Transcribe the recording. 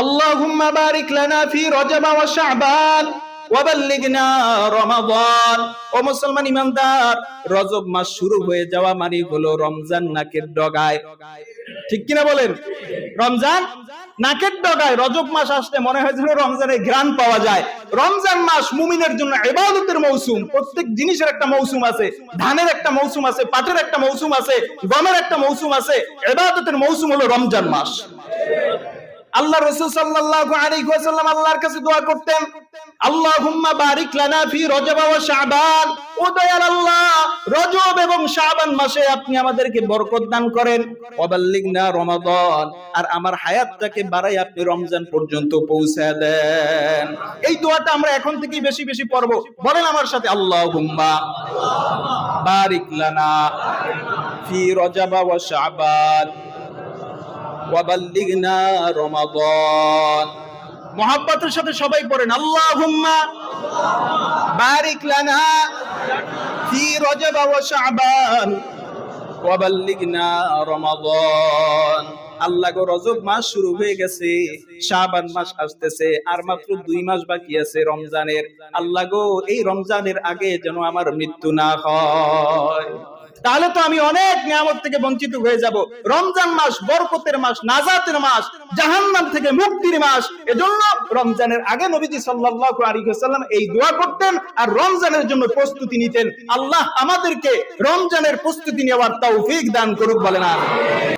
আল্লাহুম্মা বারিক লানা ফি রজব ওয়া শাবান ওয়া বাল্লিগনা রমাদান। ও মুসলমান ইমানদার, রজব মাস শুরু হয়ে যাওয়া মানে হলো রমজান নাকের ডগায়। ঠিক কিনা বলেন? রমজান নাকের ডগায়। রজব মাস আসতে মনে হয় যেন রমজানের ঘ্রাণ পাওয়া যায়। রমজান মাস মুমিনের জন্য ইবাদতের মৌসুম। প্রত্যেক জিনিসের একটা মৌসুম আছে। ধানের একটা মৌসুম আছে, পাটের একটা মৌসুম আছে, গমের একটা মৌসুম আছে। ইবাদতের মৌসুম হলো রমজান মাস। আল্লাহ রাসূল সাল্লাল্লাহু আলাইহি ওয়াসাল্লাম আল্লাহর কাছে দোয়া করতেন, আল্লাহুম্মা বারিক লানা ফি রজব ওয়া শাবান। ও দয়াল আল্লাহ, রজব এবং শাবান মাসে আপনি আমাদেরকে বরকত দান করেন। ওয়া বাল্লিগনা রমাদান, আর আমার হায়াতটাকে বাড়াই আপনি রমজান পর্যন্ত পৌঁছায় দেন। এই দোয়াটা আমরা এখন থেকেই বেশি বেশি পড়ব। বলেন আমার সাথে, আল্লাহুম্মা বারিক লানা ফি রজব ওয়া শাবান ওয়া বাল্লিগনা রমাদান। মুহাব্বতের সাথে সবাই পড়েন, আল্লাহুম্মা বারিক লানা ফি রজব ওয়া শাবান ওয়া বাল্লিগনা রমাদান। আল্লাহ গো, রজব মাস শুরু হয়ে গেছে, শাবান মাস আসতেছে, আর মাত্র 2 মাস বাকি আছে রমজানের। আল্লাহ গো, এই রমজানের আগে যেন আমার মৃত্যু না হয়, তাহলে তো আমি অনেক নিয়ামত থেকে বঞ্চিত হয়ে যাব। রমজান মাস বরকতের মাস, নাজাতের মাস, জাহান্নাম থেকে মুক্তির মাস। এজন্য রমজানের আগে নবীজি সাল্লাল্লাহু আলাইহি ওয়াসাল্লাম এই দোয়া করতেন আর রমজানের জন্য প্রস্তুতি নিতেন। আল্লাহ আমাদেরকে রমজানের প্রস্তুতি নেওয়ার তৌফিক দান করুক, বলেন আমিন।